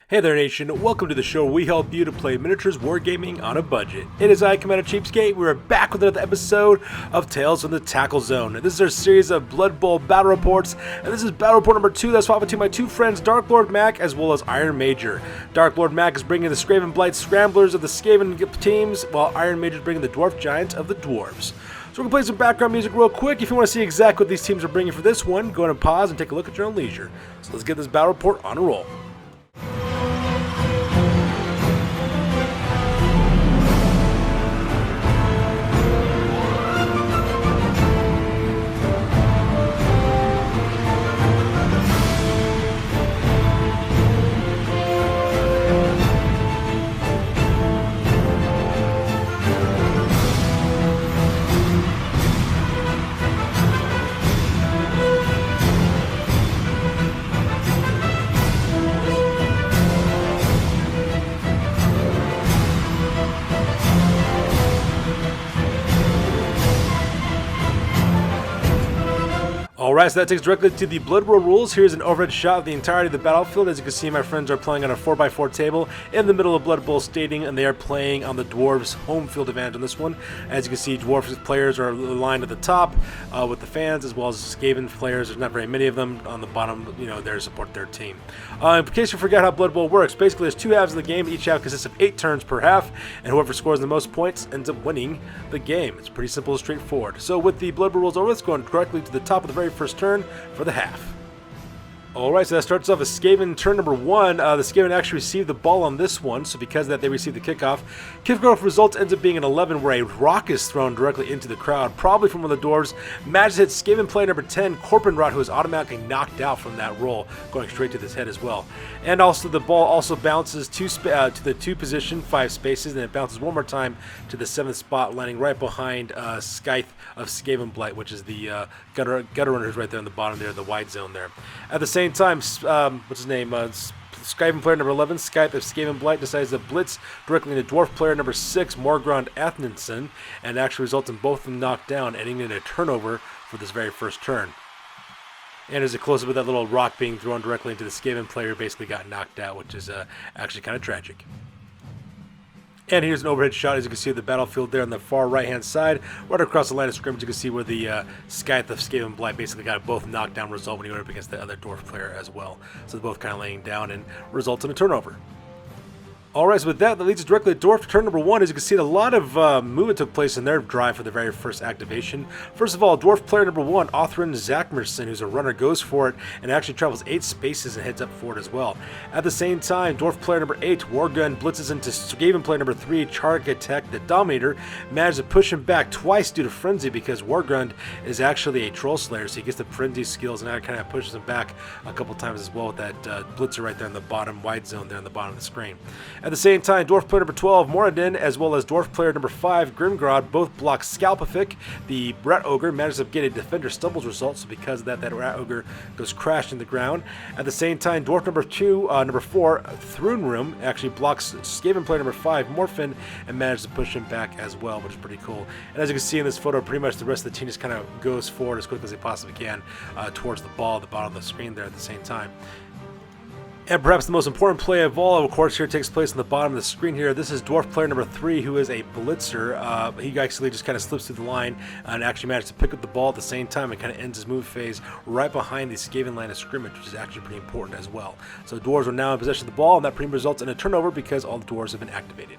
Hey there nation, welcome to the show where we help you to play miniatures wargaming on a budget. It is I, Commander CheapSkate. We are back with another episode of Tales from the Tackle Zone. This is our series of Blood Bowl battle reports, and this is battle report number 2 that's swapped between my two friends Dark Lord Mac as well as Iron Major. Dark Lord Mac is bringing the Skavenblight Scramblers of the Skaven teams, while Iron Major is bringing the Dwarf Giants of the Dwarves. So we're going to play some background music real quick. If you want to see exactly what these teams are bringing for this one, go ahead and pause and take a look at your own leisure. So let's get this battle report on a roll. Alright, so that takes directly to the Blood Bowl rules. Here's an overhead shot of the entirety of the battlefield. As you can see, my friends are playing on a 4x4 table in the middle of Blood Bowl Stadium, and they are playing on the Dwarves' home field advantage on this one. As you can see, Dwarves players are aligned at the top with the fans, as well as Skaven players. There's not very many of them. On the bottom, there to support their team. In case you forgot how Blood Bowl works, basically there's two halves of the game. Each half consists of 8 turns per half, and whoever scores the most points ends up winning the game. It's pretty simple and straightforward. So with the Blood Bowl rules over, let's go directly to the top of the very first turn for the half. Alright, so that starts off as Skaven turn number 1. The Skaven actually received the ball on this one, so because of that they received the kickoff. Kickoff result ends up being an 11 where a rock is thrown directly into the crowd, probably from one of the Dwarves. Matches hit Skaven player number 10, Corpenrot, who is automatically knocked out from that roll, going straight to his head as well. And also the ball also bounces to the 2 position, 5 spaces, and it bounces one more time to the 7th spot, landing right behind Scythe of Skavenblight, which is the gutter runner who's right there on the bottom there, the wide zone there. At the same time, what's his name? Skaven player number 11, Scythe of Skavenblight, decides to blitz directly into Dwarf player number 6, Morgrond Athnenson, and actually results in both of them knocked down, ending in a turnover for this very first turn. And there's a close-up of that little rock being thrown directly into the Skaven player, basically got knocked out, which is actually kind of tragic. And here's an overhead shot, as you can see, of the battlefield there on the far right-hand side. Right across the line of scrimmage, you can see where the Scythe of Skavenblight basically got both knocked down result when he went up against the other Dwarf player as well. So they're both kind of laying down and results in a turnover. Alright, so with that leads us directly to Dwarf turn number 1. As you can see, a lot of movement took place in their drive for the very first activation. First of all, Dwarf player number 1, Othrin Zakmerson, who's a runner, goes for it and actually travels 8 spaces and heads up for it as well. At the same time, Dwarf player number 8, Wargun, blitzes into Skaven player number 3, Chargatek, the Dominator, manages to push him back twice due to Frenzy because Wargun is actually a Troll Slayer, so he gets the Frenzy skills and that kind of pushes him back a couple times as well with that blitzer right there in the bottom wide zone there on the bottom of the screen. At the same time, Dwarf player number 12, Moradin, as well as Dwarf player number 5, Grimgrod, both block Scalpific. The Rat Ogre manages to get a Defender Stumbles result, so because of that, that Rat Ogre goes crashing to the ground. At the same time, Dwarf number 4, Thrune Room, actually blocks Skaven player number 5, Morphin, and manages to push him back as well, which is pretty cool. And as you can see in this photo, pretty much the rest of the team just kind of goes forward as quickly as they possibly can towards the ball at the bottom of the screen there at the same time. And perhaps the most important play of all, of course, here takes place on the bottom of the screen here. This is Dwarf player number 3, who is a blitzer. He actually just kind of slips through the line and actually manages to pick up the ball at the same time and kind of ends his move phase right behind the Skaven line of scrimmage, which is actually pretty important as well. So the Dwarves are now in possession of the ball, and that pretty much results in a turnover because all the Dwarves have been activated.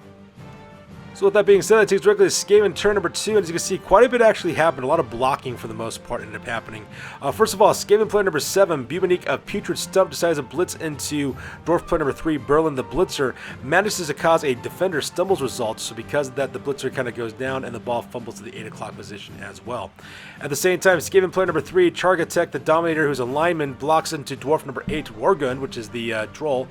So with that being said, that takes directly to Skaven turn number 2, and as you can see, quite a bit actually happened. A lot of blocking for the most part ended up happening. First of all, Skaven player number 7, Bubonique of Putrid Stump, decides to blitz into Dwarf player number 3, Berlin the Blitzer, manages to cause a Defender Stumbles result, so because of that, the Blitzer kind of goes down and the ball fumbles to the 8 o'clock position as well. At the same time, Skaven player number 3, Chargatek, the Dominator, who's a lineman, blocks into Dwarf number 8, Wargun, which is the Troll.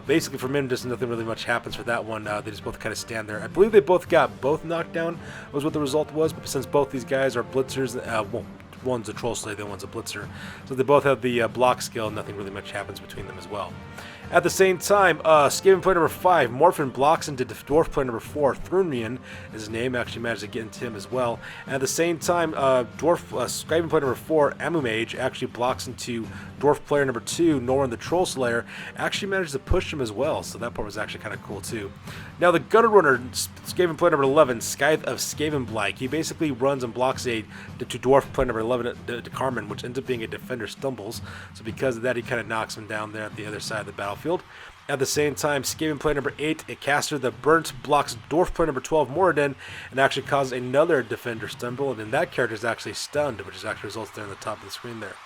Basically, for him, just nothing really much happens for that one. They just both kind of stand there. I believe they both got knocked down was what the result was, but since both these guys are blitzers, well, one's a Troll Slayer, the other one's a blitzer, so they both have the block skill, and nothing really much happens between them as well. At the same time, Skaven player number 5, Mordheim, blocks into Dwarf player number 4, Thrunian, his name, actually managed to get into him as well. And at the same time, Skaven player number 4, Amumage, actually blocks into Dwarf player number 2, Norrin the Troll Slayer, actually managed to push him as well, so that part was actually kind of cool too. Now the Gunner Runner, Skaven player number 11, Scythe of Skavenblight, he basically runs and blocks to Dwarf player number 11, de Carmen, which ends up being a Defender Stumbles, so because of that he kind of knocks him down there at the other side of the battlefield. At the same time, Skaven player number 8, a caster the Burnt, blocks Dwarf player number 12, Mordheim, and actually causes another Defender Stumble, and then that character is actually stunned, which is actually results there on the top of the screen there.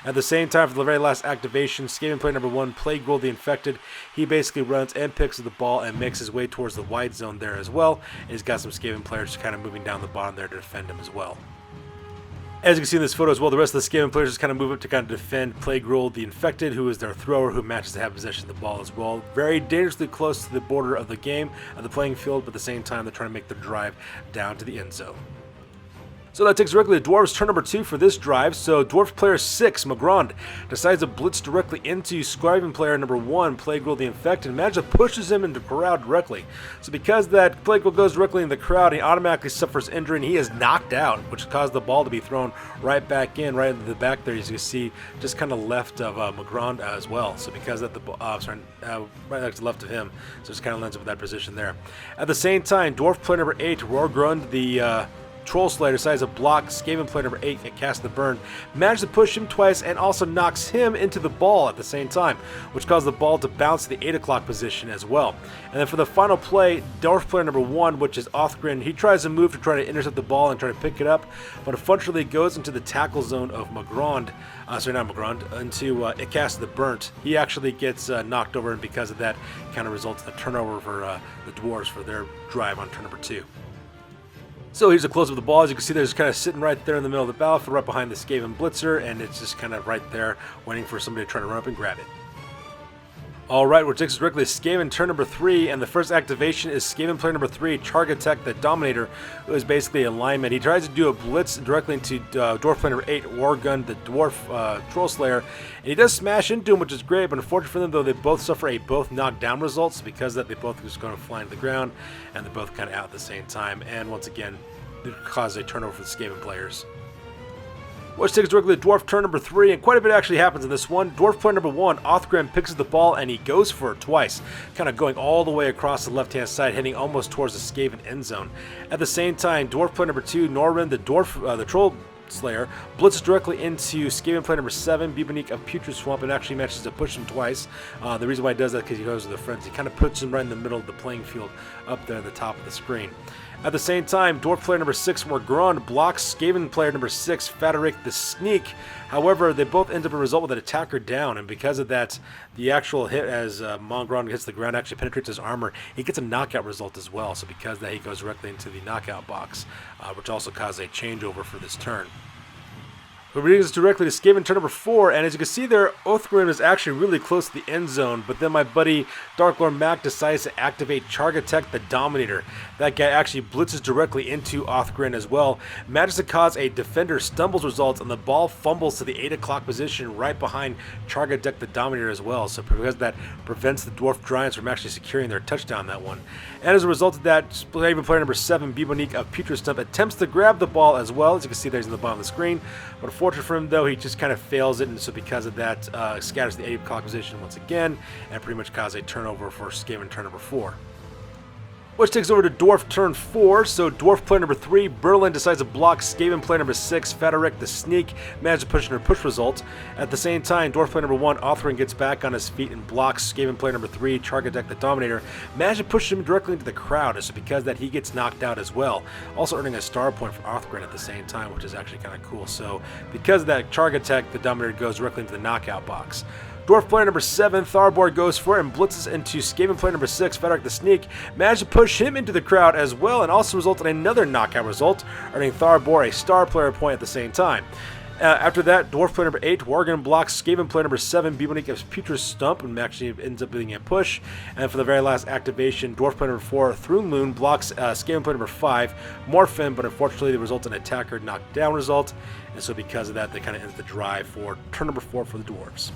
At the same time, for the very last activation, Skaven player number 1, Plague Roll the Infected, he basically runs and picks up the ball and makes his way towards the wide zone there as well, and he's got some Skaven players kind of moving down the bottom there to defend him as well. As you can see in this photo as well, the rest of the Skaven players just kind of move up to kind of defend Plague Roll the Infected, who is their thrower, who matches to have possession of the ball as well. Very dangerously close to the border of the game, of the playing field, but at the same time they're trying to make the drive down to the end zone. So that takes directly to Dwarves' turn number 2 for this drive. So Dwarf player 6, Magrand, decides to blitz directly into Skaven player number 1, Plague Roll the Infected, and manages to pushes him into the crowd directly. So because that Plague Roll goes directly in the crowd, he automatically suffers injury and he is knocked out, which caused the ball to be thrown right back in, right into the back there, as you see, just kind of left of Magrand as well. So because that right next to left of him, so just kind of lands up in that position there. At the same time, Dwarf player number 8, Rorgrund, the Troll Slayer, decides to block Skaven player number 8 and cast the burn, manages to push him twice and also knocks him into the ball at the same time, which causes the ball to bounce to the 8 o'clock position as well. And then for the final play, Dwarf player number 1, which is Othgrin, he tries to move to try to intercept the ball and try to pick it up, but unfortunately goes into the tackle zone of Magrand, into it casts the Burnt. He actually gets knocked over, and because of that, kind of results in a turnover for the Dwarves for their drive on turn number 2. So here's a close-up of the ball. As you can see, they're just kind of sitting right there in the middle of the battlefield, right behind the Skaven Blitzer, and it's just kind of right there waiting for somebody to try to run up and grab it. Alright, which takes us directly to Skaven turn number 3, and the first activation is Skaven player number 3, Chargatech the Dominator, who is basically a lineman. He tries to do a blitz directly into Dwarf player number 8, Wargun the Dwarf Troll Slayer, and he does smash into him, which is great, but unfortunately for them, though, they both suffer both knockdown results. Because of that, they both just go to fly to the ground, and they're both kind of out at the same time, and once again, it causes a turnover for the Skaven players. Which takes us directly to Dwarf turn number 3, and quite a bit actually happens in this one. Dwarf player number 1, Othgrim, picks up the ball and he goes for it twice, kind of going all the way across the left-hand side, heading almost towards the Skaven end zone. At the same time, Dwarf player number 2, Norrin, the Troll Slayer, blitzes directly into Skaven player number 7, Bibonique of Putrid Swamp, and actually manages to push him twice. The reason why he does that is because he goes with the Frenzy. He kind of puts him right in the middle of the playing field, up there at the top of the screen. At the same time, Dwarf player number 6, Morgrund, blocks Skaven player number 6, Faderic the Sneak. However, they both end up a result with an attacker down, and because of that, the actual hit as Morgrund hits the ground actually penetrates his armor. He gets a knockout result as well, so because of that, he goes directly into the knockout box, which also causes a changeover for this turn. But brings us directly to Skaven turn number 4, and as you can see there, Othgrim is actually really close to the end zone, but then my buddy Dark Lord Mac decides to activate Chargatech the Dominator. That guy actually blitzes directly into Othgrim as well, manages to cause a Defender Stumbles result, and the ball fumbles to the 8 o'clock position right behind Chargatech the Dominator as well, so because that prevents the Dwarf Giants from actually securing their touchdown that one. And as a result of that, Skaven player number 7, Bibonique of Putrid Stump, attempts to grab the ball as well, as you can see there's in the bottom of the screen, but unfortunately for him, though, he just kind of fails it, and so because of that, scatters the 8 o'clock position once again, and pretty much causes a turnover for Skaven turn number 4. Which takes over to Dwarf turn 4, so Dwarf player number 3, Berlin, decides to block Skaven player number 6, Faderic the Sneak, manages to push in her push result. At the same time, Dwarf player number 1, Othrin, gets back on his feet and blocks Skaven player number 3, Chargatech the Dominator, manages to push him directly into the crowd, and so because of that, he gets knocked out as well, also earning a star point for Othgrin at the same time, which is actually kind of cool. So because of that, Chargatech the Dominator goes directly into the knockout box. Dwarf player number 7, Tharbor, goes for it and blitzes into Skaven player number 6, Faderic the Sneak, managed to push him into the crowd as well, and also resulted in another knockout result, earning Tharbor a star player point at the same time. After that, Dwarf player number 8, Worgen, blocks Skaven player number 7, Bibonique of Putrid Stump, and actually ends up being a push. And for the very last activation, Dwarf player number 4, Thrunloon, blocks Skaven player number 5, Morphin, but unfortunately the result in an attacker knockdown result, and so because of that, they kind of end the drive for turn number 4 for the Dwarves.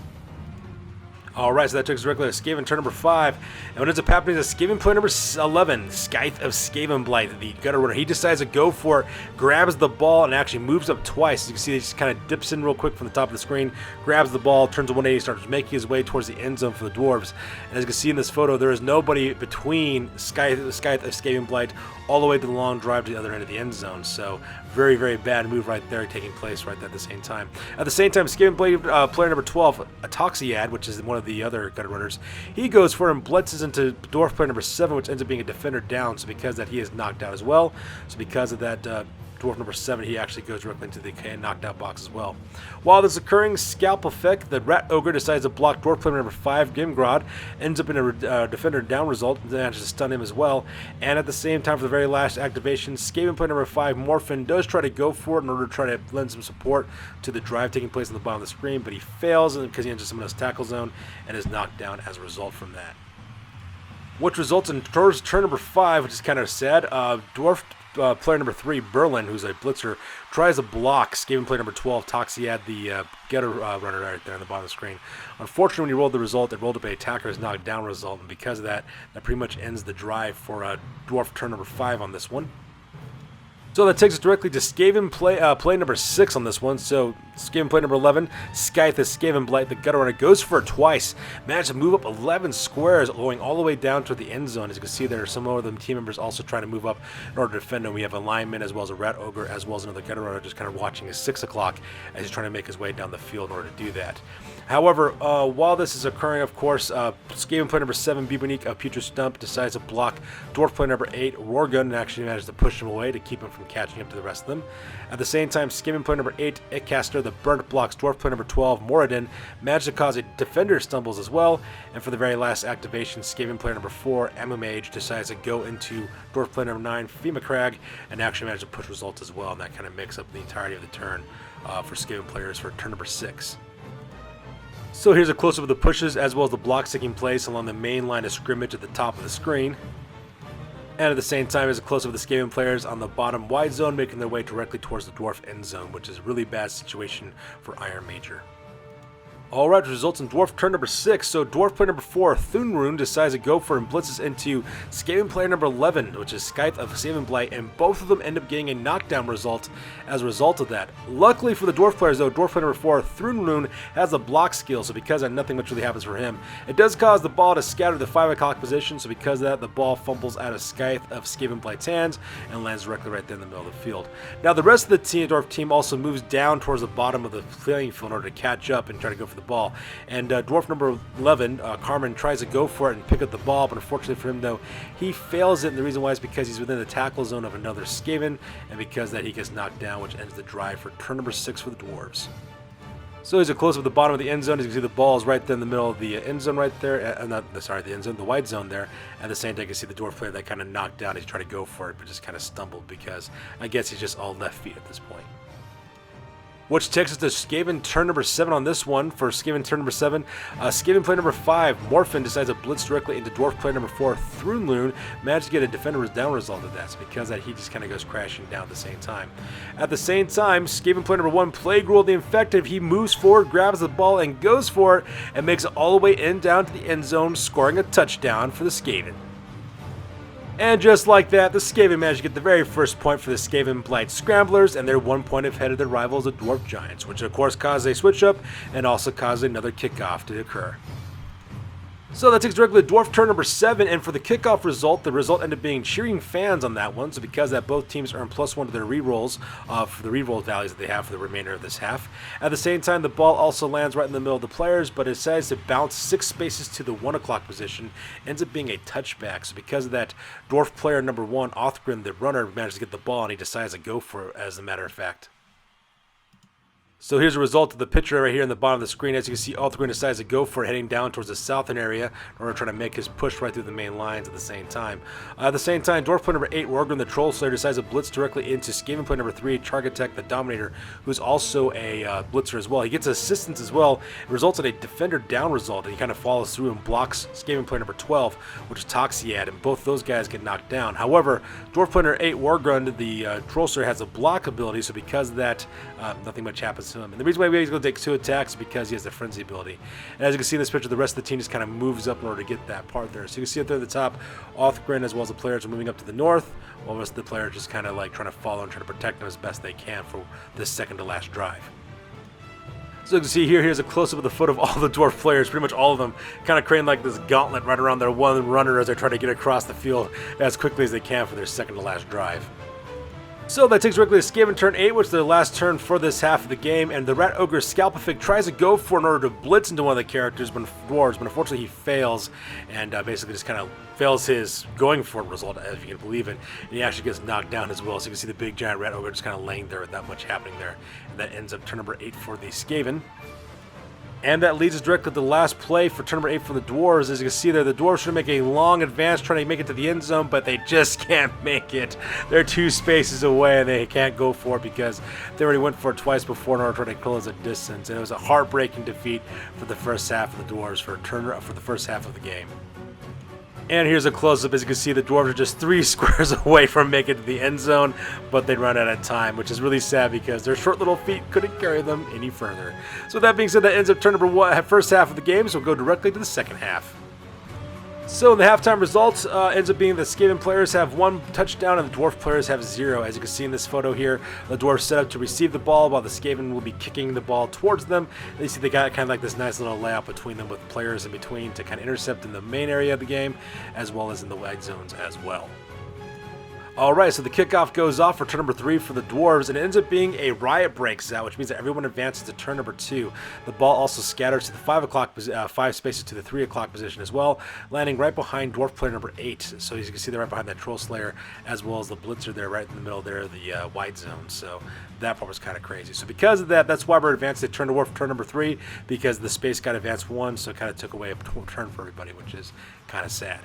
Alright, so that takes us directly to Skaven turn number 5. And what ends up happening is Skaven play number 11, Scythe of Skavenblight, the gutter runner. He decides to go for it, grabs the ball, and actually moves up twice. As you can see, he just kind of dips in real quick from the top of the screen, grabs the ball, turns to 180, starts making his way towards the end zone for the Dwarves. And as you can see in this photo, there is nobody between Scythe of Skavenblight all the way to the long drive to the other end of the end zone. So very, very bad move right there taking place right there at the same time. At the same time, Skavenblight player number 12, Atoxiad, which is one of the other gutter runners, he goes for and blitzes into Dwarf player number 7, which ends up being a defender down. So because of that, he is knocked out as well. So because of that, Dwarf number 7, he actually goes directly into the knocked out box as well. While this is occurring, Scalp Effect, the Rat Ogre decides to block Dwarf player number 5, Gimgrod, ends up in a defender down result, and manages to stun him as well. And at the same time, for the very last activation, Skaven player number 5, Morphin, does try to go for it in order to try to lend some support to the drive taking place on the bottom of the screen, but he fails because he enters someone else's tackle zone and is knocked down as a result from that. Which results in turn number 5, which is kind of sad. Dwarf player number 3, Berlin, who's a blitzer, tries to block Skaven player number 12, Toxiad, the gutter runner right there on the bottom of the screen. Unfortunately, when you rolled the result, it rolled up a attacker's knocked down result, and because of that, that pretty much ends the drive for Dwarf turn number 5 on this one. So that takes us directly to Skaven play number 6 on this one. So Skaven play number 11, Scythe of Skavenblight, the gutter runner, goes for it twice. Managed to move up 11 squares, going all the way down to the end zone. As you can see, there are some of the team members also trying to move up in order to defend him. We have a lineman as well as a Rat Ogre as well as another gutter runner just kind of watching his 6 o'clock as he's trying to make his way down the field in order to do that. However, while this is occurring, of course, Skaven play number 7, Bibonique of Putrid Stump, decides to block Dwarf play number 8, Roargun, and actually manages to push him away to keep him from catching up to the rest of them. At the same time, Skaven play number 8, Icaster, the Burnt, blocks Dwarf play number 12, Moradin, managed to cause a defender stumbles as well. And for the very last activation, Skaven player number 4, Amumage, decides to go into Dwarf player number 9, Femacrag, and actually managed to push results as well. And that kind of makes up the entirety of the turn for Skaven players for turn number 6. So here's a close-up of the pushes as well as the blocks taking place along the main line of scrimmage at the top of the screen. And at the same time, here's a close-up of the Skaven players on the bottom wide zone making their way directly towards the Dwarf end zone, which is a really bad situation for Iron Major. Alright, results in Dwarf turn number 6. So Dwarf player number 4, Thunrune, decides to go for and blitzes into Skaven player number 11, which is Scythe of Skavenblight, and both of them end up getting a knockdown result as a result of that. Luckily for the Dwarf players, though, Dwarf player number 4, Thunrune, has a block skill, so because of that, nothing much really happens for him. It does cause the ball to scatter to the 5 o'clock position, so because of that, the ball fumbles out of Scythe of Skavenblight's hands and lands directly right there in the middle of the field. Now, the rest of the Dwarf team also moves down towards the bottom of the playing field in order to catch up and try to go for the ball. And Dwarf number 11, Carmen, tries to go for it and pick up the ball, but unfortunately for him, though, he fails it, and the reason why is because he's within the tackle zone of another Skaven, and because of that, he gets knocked down, which ends the drive for turn number 6 for the Dwarves. So here's a close-up of the bottom of the end zone. As you can see, the ball is right there in the middle of the end zone right there. The end zone, the wide zone there. At the same time, you can see the Dwarf player that kind of knocked down. He's trying to go for it, but just kind of stumbled because I guess he's just all left feet at this point. Which takes us to Skaven turn number 7 on this one. For Skaven turn number 7, Skaven player number 5, Morphin, decides to blitz directly into Dwarf player number 4, Thunrune, managed to get a defender down result of that. So because of that, he just kind of goes crashing down at the same time. At the same time, Skaven player number 1, Plague Rule the Infected, he moves forward, grabs the ball, and goes for it, and makes it all the way in down to the end zone, scoring a touchdown for the Skaven. And just like that, the Skaven managed to get the very first point for the Skavenblight Scramblers, and they're 1 point ahead of their rivals, the Dwarf Giants, which of course caused a switch up and also caused another kickoff to occur. So that takes directly to Dwarf turn number 7, and for the kickoff result, the result ended up being cheering fans on that one. So because that, both teams earn +1 to their rerolls for the reroll values that they have for the remainder of this half. At the same time, the ball also lands right in the middle of the players, but it decides to bounce 6 spaces to the 1 o'clock position, ends up being a touchback. So because of that, Dwarf player number 1, Othgrin, the runner, manages to get the ball, and he decides to go for it, as a matter of fact. So here's a result of the picture right here in the bottom of the screen. As you can see, Othgrin decides to go for it, heading down towards the southern area in order to try to make his push right through the main lines at the same time. At the same time, Dwarf player number 8, Wargrim the Troll Slayer, decides to blitz directly into Skaven player number 3, Chargatech the Dominator, who's also a blitzer as well. He gets assistance as well. It results in a defender down result, and he kind of follows through and blocks Skaven player number 12, which is Toxiad, and both those guys get knocked down. However, Dwarf player number 8, Wargrim the Troll Slayer, has a block ability, so because of that, nothing much happens to him. And the reason why he's going to take 2 attacks is because he has the frenzy ability. And as you can see in this picture, the rest of the team just kind of moves up in order to get that part there. So you can see up there at the top, Othgren as well as the players are moving up to the north, while the rest of the players just kind of like trying to follow and trying to protect them as best they can for this second to last drive. So you can see here's a close-up of the foot of all the dwarf players, pretty much all of them, kind of creating like this gauntlet right around their one runner as they try to get across the field as quickly as they can for their second to last drive. So that takes directly to Skaven turn 8, which is their last turn for this half of the game, and the Rat Ogre Scalpific tries to go for in order to blitz into one of the characters, dwarves, but unfortunately he fails, and basically just kind of fails his going for it result, if you can believe it, and he actually gets knocked down as well. So you can see the big giant Rat Ogre just kind of laying there with that much happening there, and that ends up turn number 8 for the Skaven. And that leads us directly to the last play for turn number 8 for the Dwarves. As you can see there, the Dwarves should make a long advance trying to make it to the end zone, but they just can't make it. They're 2 spaces away, and they can't go for it because they already went for it twice before in order to try to close a distance. And it was a heartbreaking defeat for the first half of the Dwarves for the first half of the game. And here's a close-up. As you can see, the Dwarves are just 3 squares away from making it to the end zone, but they run out of time, which is really sad because their short little feet couldn't carry them any further. So with that being said, that ends up turn number 1, first half of the game, so we'll go directly to the second half. So the halftime results ends up being the Skaven players have 1 touchdown and the Dwarf players have 0. As you can see in this photo here, the Dwarves set up to receive the ball while the Skaven will be kicking the ball towards them. And you see they got kind of like this nice little layout between them with players in between to kind of intercept in the main area of the game as well as in the wide zones as well. Alright, so the kickoff goes off for turn number 3 for the Dwarves, and it ends up being a riot breaks out, which means that everyone advances to turn number 2. The ball also scatters to the 5 spaces to the 3 o'clock position as well, landing right behind Dwarf player number 8. So as you can see, they're right behind that Troll Slayer, as well as the Blitzer there right in the middle there, the wide zone. So that part was kind of crazy. So because of that, that's why we're advanced to turn to Dwarf turn number 3, because the space got advanced 1, so it kind of took away a turn for everybody, which is kind of sad.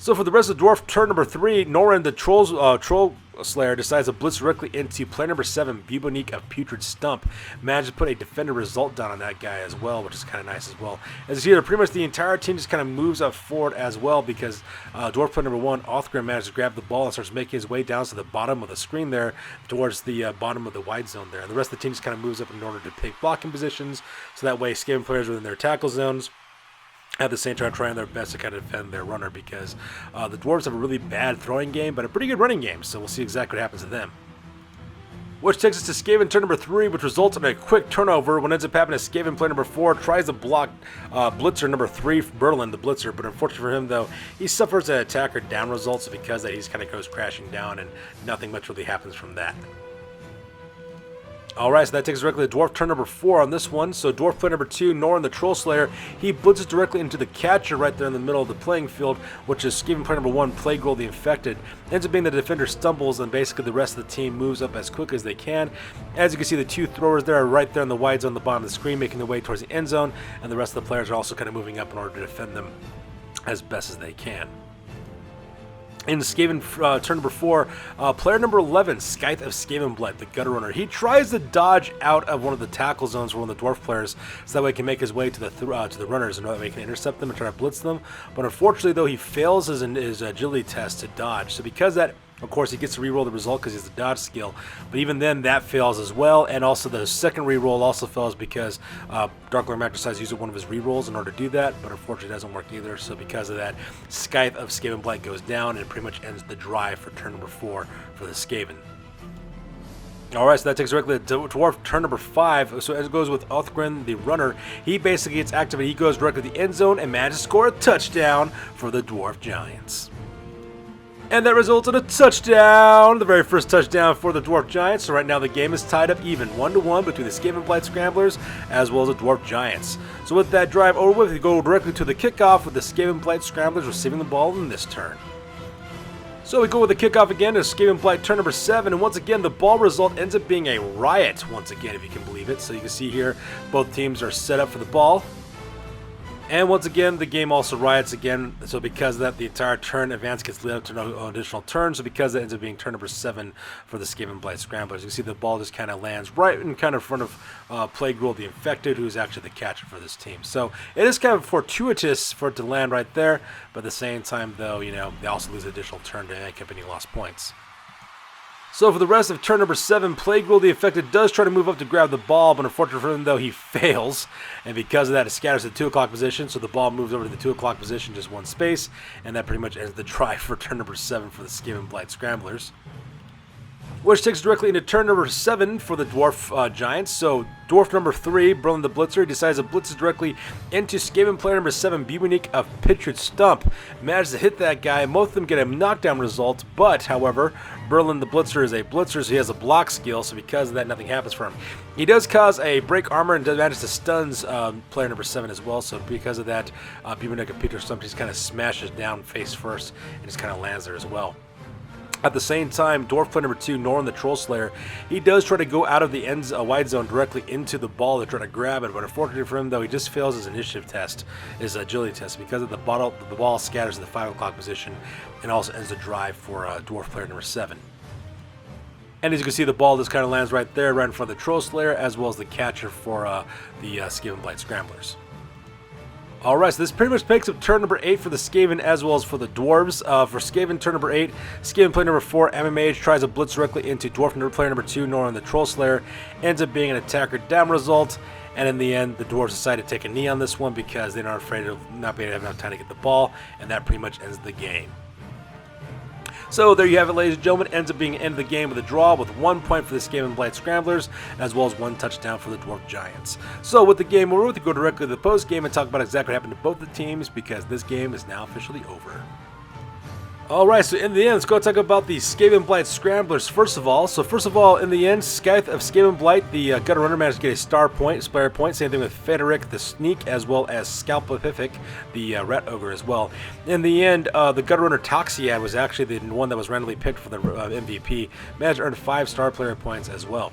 So for the rest of the Dwarf turn number 3, Norin, the Troll Slayer, decides to blitz directly into player number 7, Bubonique of Putrid Stump. Managed to put a defender result down on that guy as well, which is kind of nice as well. As you see, pretty much the entire team just kind of moves up forward as well because Dwarf player number 1, Othgren, managed to grab the ball and starts making his way down to the bottom of the screen there towards the bottom of the wide zone there. And the rest of the team just kind of moves up in order to take blocking positions, so that way Skaven players within their tackle zones at the same time trying their best to kind of defend their runner because the Dwarves have a really bad throwing game, but a pretty good running game, so we'll see exactly what happens to them. Which takes us to Skaven turn number 3, which results in a quick turnover. What ends up happening is Skaven player number 4 tries to block Blitzer number 3, Berlin, the Blitzer, but unfortunately for him, though, he suffers an attacker down result, so because of that, he kind of goes crashing down, and nothing much really happens from that. Alright, so that takes us directly to Dwarf turn number 4 on this one. So Dwarf player number 2, Norin the Troll Slayer, he blitzes directly into the catcher right there in the middle of the playing field, which is Skaven player number 1, Plague Roll the Infected. Ends up being the defender stumbles, and basically the rest of the team moves up as quick as they can. As you can see, the 2 throwers there are right there in the wide zone on the bottom of the screen, making their way towards the end zone, and the rest of the players are also kind of moving up in order to defend them as best as they can. In Skaven turn number 4, player number 11, Scythe of Skavenblight, the Gutter Runner. He tries to dodge out of one of the tackle zones for one of the Dwarf players, so that way he can make his way to the runners, and that way he can intercept them and try to blitz them. But unfortunately, though, he fails his agility test to dodge. So because that, of course, he gets to reroll the result because he has the dodge skill. But even then, that fails as well. And also the second reroll also fails because Dark Lord Mac decides to use one of his rerolls in order to do that. But unfortunately, it doesn't work either. So because of that, Scythe of Skavenblight goes down and pretty much ends the drive for turn number 4 for the Skaven. Alright, so that takes directly to Dwarf turn number 5. So as it goes with Othgren, the runner, he basically gets activated. He goes directly to the end zone and manages to score a touchdown for the Dwarf Giants. And that results in a touchdown, the very first touchdown for the Dwarf Giants. So right now the game is tied up even, 1-1 between the Skavenblight Scramblers as well as the Dwarf Giants. So with that drive over with, we go directly to the kickoff with the Skavenblight Scramblers receiving the ball in this turn. So we go with the kickoff again to Skavenblight turn number 7, and once again the ball result ends up being a riot once again, if you can believe it. So you can see here both teams are set up for the ball. And once again, the game also riots again, so because of that, the entire turn advance gets lit up to no additional turn, so because that ends up being turn number 7 for the Skavenblight Scramblers. You can see the ball just kind of lands right in kind of front of Plague Roll the Infected, who's actually the catcher for this team. So it is kind of fortuitous for it to land right there, but at the same time, though, you know, they also lose an additional turn to make up any lost points. So for the rest of turn number 7, Plague Rule, the affected does try to move up to grab the ball, but unfortunately for him, though, he fails. And because of that, it scatters to the 2 o'clock position, so the ball moves over to the 2 o'clock position, just one space, and that pretty much ends the drive for turn number 7 for the Skavenblight Scramblers. Which takes directly into turn number 7 for the Dwarf Giants. So Dwarf number 3, Berlin the Blitzer, decides to blitz directly into Skaven player number 7, Bubonic of Pitchard Stump. Manages to hit that guy. Both of them get a knockdown result, but, however, Berlin the Blitzer is a blitzer, so he has a block skill, so because of that, nothing happens for him. He does cause a break armor and does manage to stuns player number 7 as well, so because of that, Bubonic of Pitchard Stump just kind of smashes down face first and just kind of lands there as well. At the same time, Dwarf player number 2, Norn the Troll Slayer, he does try to go out of the wide zone directly into the ball to try to grab it, but unfortunately for him, though, he just fails his initiative test, his agility test, because of the ball scatters to the 5 o'clock position and also ends the drive for Dwarf player number 7. And as you can see, the ball just kind of lands right there, right in front of the Troll Slayer, as well as the catcher for the Skavenblight Scramblers. Alright, so this pretty much picks up turn number 8 for the Skaven as well as for the Dwarves. For Skaven, turn number 8, Skaven player number 4, MMH, tries to blitz directly into Dwarf player number 2, Norn the Troll Slayer, ends up being an attacker down result, and in the end, the Dwarves decide to take a knee on this one because they're not afraid of not being able to have enough time to get the ball, and that pretty much ends the game. So there you have it, ladies and gentlemen. Ends up being the end of the game with a draw with 1 point for the Skavenblight Scramblers, as well as 1 touchdown for the Dwarf Giants. So with the game over, we go directly to the post game and talk about exactly what happened to both the teams, because this game is now officially over. Alright, so in the end, let's go talk about the Skavenblight Scramblers first of all. In the end, Scythe of Skavenblight, the Gutter Runner, managed to get a star point, player point. Same thing with Federic the Sneak, as well as Scalpapific, the Rat Ogre as well. In the end, the Gutter Runner Toxiad was actually the one that was randomly picked for the MVP. Managed to earn 5 star player points as well.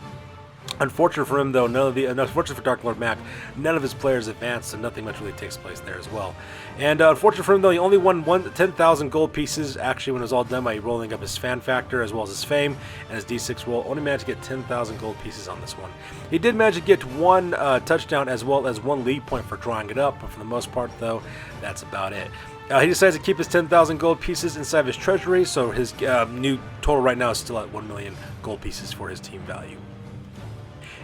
Unfortunate for him, though, unfortunate for Dark Lord Mac, none of his players advanced, so nothing much really takes place there as well. And unfortunate for him, though, he only won 10,000 gold pieces, actually, when it was all done by rolling up his fan factor as well as his fame and his D6 roll. Only managed to get 10,000 gold pieces on this one. He did manage to get 1 touchdown as well as 1 league point for drawing it up, but for the most part, though, that's about it. He decides to keep his 10,000 gold pieces inside of his treasury, so his new total right now is still at 1 million gold pieces for his team value.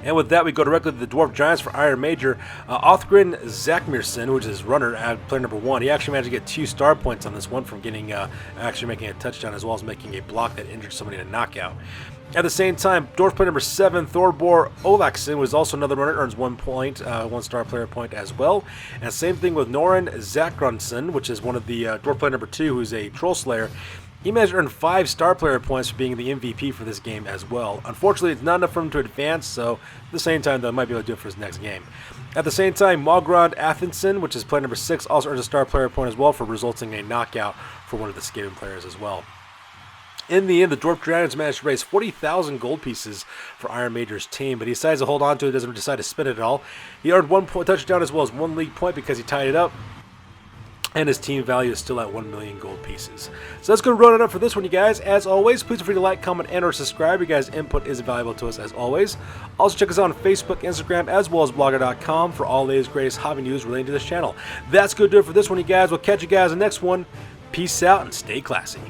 And with that, we go directly to the Dwarf Giants for Iron Major. Othgrin Zakmirson, which is runner at player number 1, he actually managed to get 2 star points on this one from getting actually making a touchdown as well as making a block that injured somebody in a knockout. At the same time, Dwarf player number 7, Thorbor Olaxson, was also another runner, earns 1 point, 1 star player point as well. And same thing with Norin Zakronsson, which is one of the Dwarf player number 2, who's a Troll Slayer. He managed to earn 5 star player points for being the MVP for this game as well. Unfortunately, it's not enough for him to advance, so at the same time, though, he might be able to do it for his next game. At the same time, Malgrand Athenson, which is player number 6, also earns a star player point as well for resulting in a knockout for one of the Skaven players as well. In the end, the Dwarf Giants managed to raise 40,000 gold pieces for Iron Major's team, but he decides to hold on to it, doesn't decide to spend it at all. He earned 1 touchdown as well as 1 league point because he tied it up. And his team value is still at 1 million gold pieces. So that's going to run it up for this one, you guys. As always, please feel free to like, comment, and or subscribe. You guys' input is valuable to us as always. Also check us out on Facebook, Instagram, as well as blogger.com for all the latest, greatest hobby news relating to this channel. That's going to do it for this one, you guys. We'll catch you guys in the next one. Peace out and stay classy.